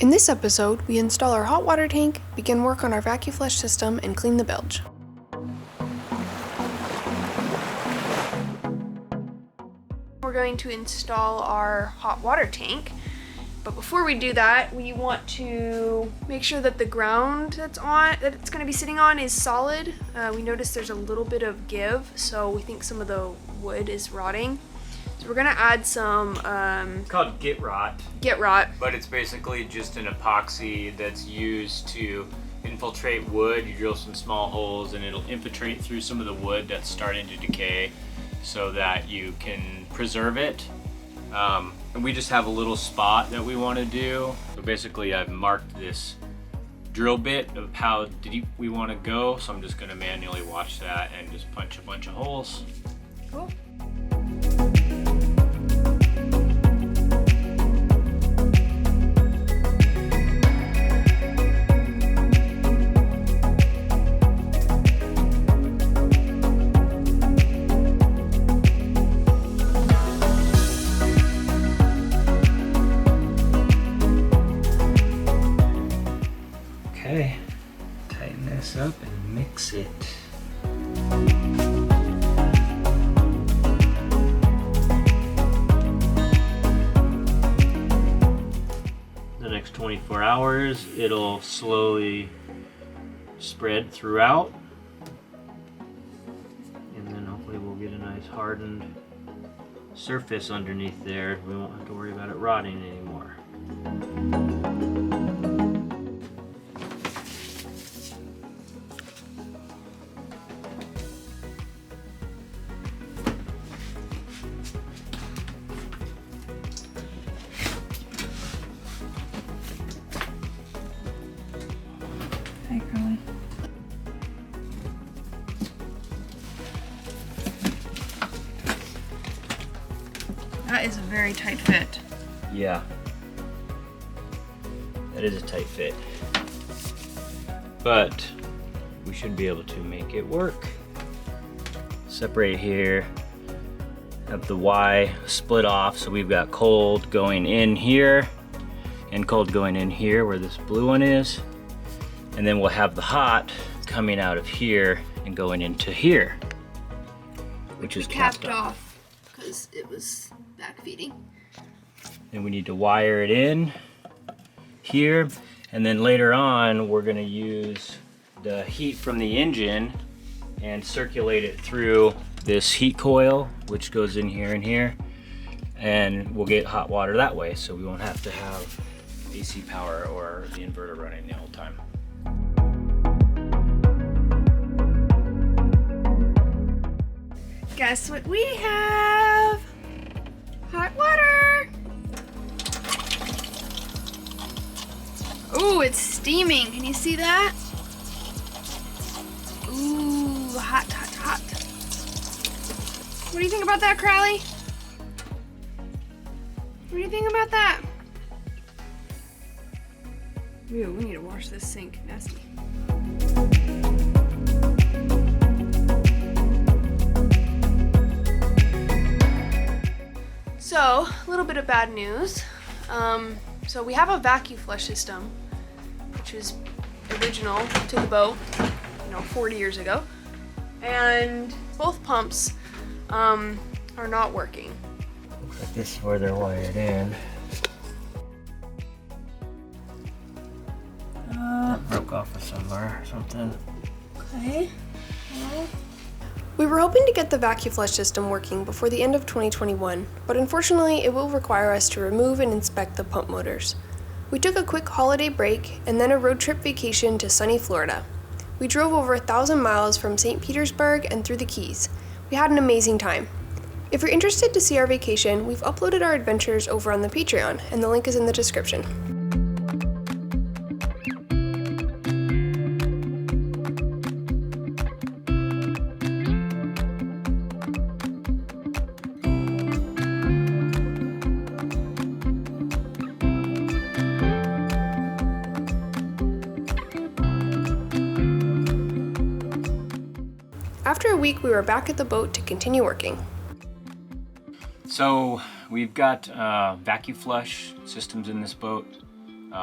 In this episode, we install our hot water tank, begin work on our vacuflush system, and clean the bilge. We're going to install our hot water tank, but before we do that, we want to make sure that the ground that it's going to be sitting on is solid. We noticed there's a little bit of give, so we think some of the wood is rotting. So we're gonna add some it's called Git Rot. Git Rot. But it's basically just an epoxy that's used to infiltrate wood. You drill some small holes and it'll infiltrate through some of the wood that's starting to decay so that you can preserve it. And we just have a little spot that we want to do. So basically I've marked this drill bit of how deep we want to go. So I'm just gonna manually watch that and just punch a bunch of holes. Cool. Okay, tighten this up and mix it. The next 24 hours, it'll slowly spread throughout. And then hopefully we'll get a nice hardened surface underneath there. We won't have to worry about it rotting anymore. Hi, Carly. That is a very tight fit. Yeah, that is a tight fit, but we should be able to make it work. Separate here, have the Y split off, so we've got cold going in here and cold going in here where this blue one is, and then we'll have the hot coming out of here and going into here, which is capped off because it was back feeding. Then we need to wire it in here, and then later on we're going to use the heat from the engine and circulate it through this heat coil, which goes in here and here, and we'll get hot water that way, so we won't have to have AC power or the inverter running the whole time. Guess what we have? Hot water! Ooh, it's steaming. Can you see that? Ooh, hot, hot, hot. What do you think about that, Crowley? What do you think about that? Ew, we need to wash this sink. Nasty. So, a little bit of bad news. So we have a vacuflush system, which was original to the boat, 40 years ago, and both pumps are not working. Looks like this is where they're wired in. That broke off of somewhere or something. Okay. Well. We were hoping to get the vacuflush system working before the end of 2021, but unfortunately it will require us to remove and inspect the pump motors. We took a quick holiday break and then a road trip vacation to sunny Florida. We drove over 1,000 miles from St. Petersburg and through the Keys. We had an amazing time. If you're interested to see our vacation, we've uploaded our adventures over on the Patreon, and the link is in the description. After a week, we were back at the boat to continue working. So we've got vacuflush systems in this boat.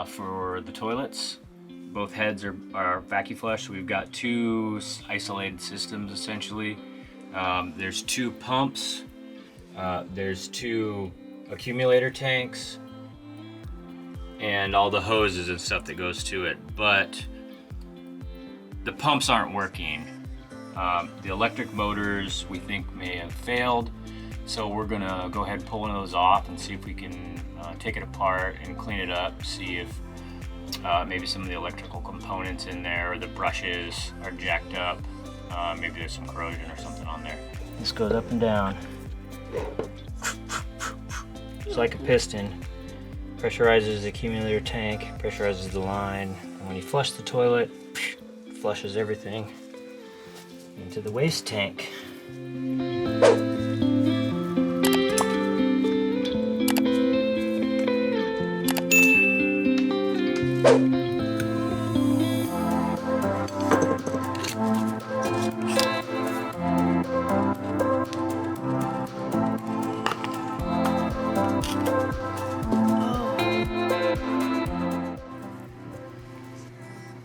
for the toilets. Both heads are vacuflush. We've got two isolated systems essentially. There's two pumps, there's two accumulator tanks, and all the hoses and stuff that goes to it. But the pumps aren't working. The electric motors we think may have failed, so we're gonna go ahead and pull one of those off and see if we can take it apart and clean it up, see if maybe some of the electrical components in there or the brushes are jacked up. Maybe there's some corrosion or something on there. This goes up and down. It's like a piston. Pressurizes the accumulator tank, pressurizes the line, and when you flush the toilet, it flushes everything into the waste tank.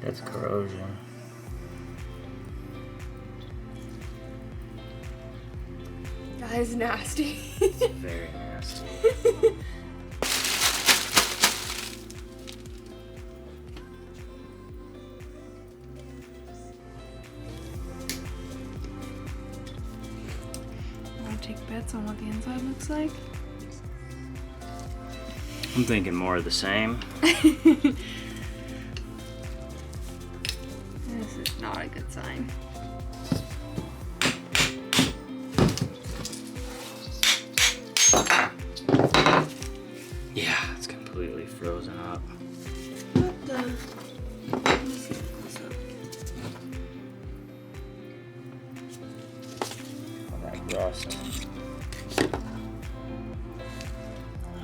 That's corrosion. That is nasty. It's very nasty. Want to take bets on what the inside looks like? I'm thinking more of the same. This is not a good sign. Yeah, it's completely frozen up. What the? Let me see what's up. All that rust.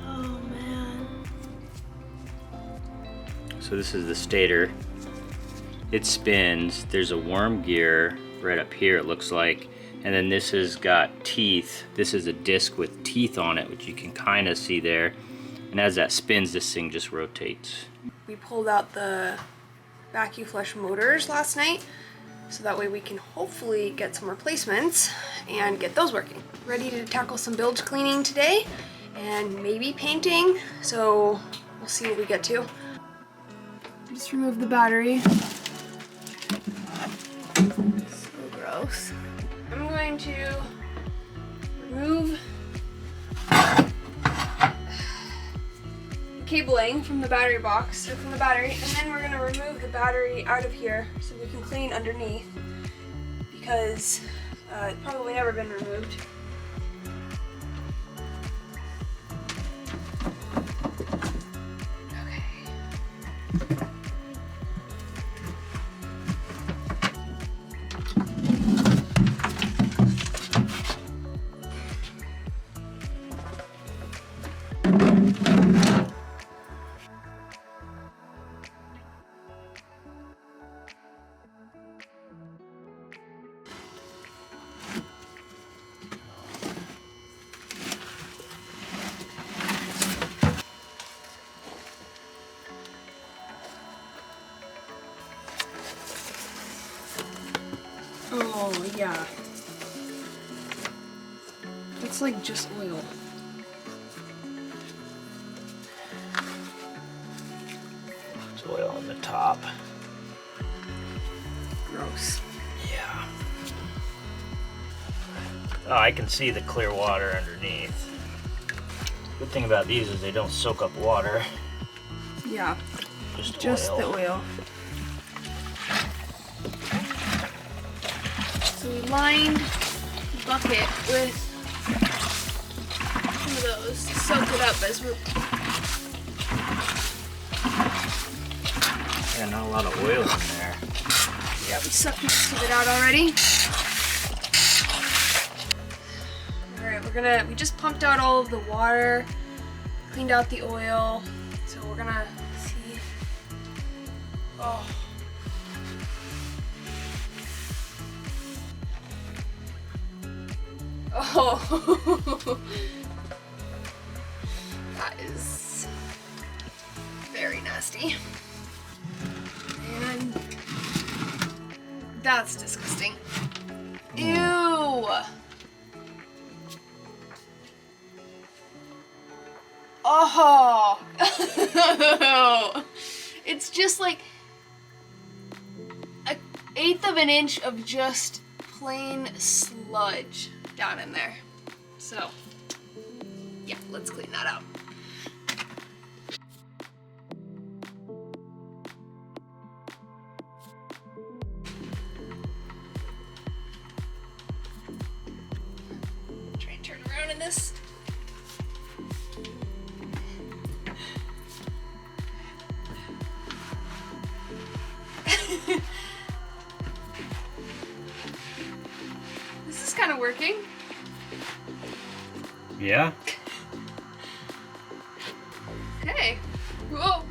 Oh man. So this is the stator. It spins. There's a worm gear right up here, it looks like. And then this has got teeth. This is a disc with teeth on it, which you can kind of see there. And as that spins, this thing just rotates. We pulled out the vacuflush motors last night, so that way we can hopefully get some replacements and get those working. Ready to tackle some bilge cleaning today and maybe painting, so we'll see what we get to. Just remove the battery. So gross. I'm going to remove cabling from the battery box, or from the battery, and then we're gonna remove the battery out of here so we can clean underneath, because it's probably never been removed. Okay. Oh, yeah. It's like just oil. There's oil on the top. Gross. Yeah. Oh, I can see the clear water underneath. Good thing about these is they don't soak up water. Yeah, Just oil. the oil. So we lined the bucket with some of those to soak it up as we're... Yeah, not a lot of oil in there. Yeah, we sucked most of it out already. Alright, we just pumped out all of the water, cleaned out the oil, so we're gonna see. Oh. Oh. That is very nasty. That's disgusting. Ew. Oh. It's just like an eighth of an inch of just plain sludge down in there. So, yeah, let's clean that out. Try and turn around in this. This is kind of working. Yeah. Hey. Whoa.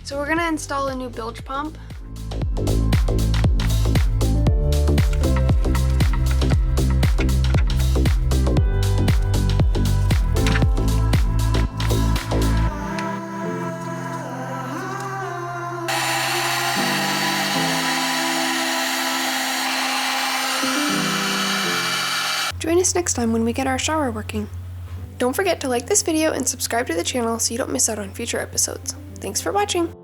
So we're gonna install a new bilge pump. Join us next time when we get our shower working. Don't forget to like this video and subscribe to the channel so you don't miss out on future episodes. Thanks for watching!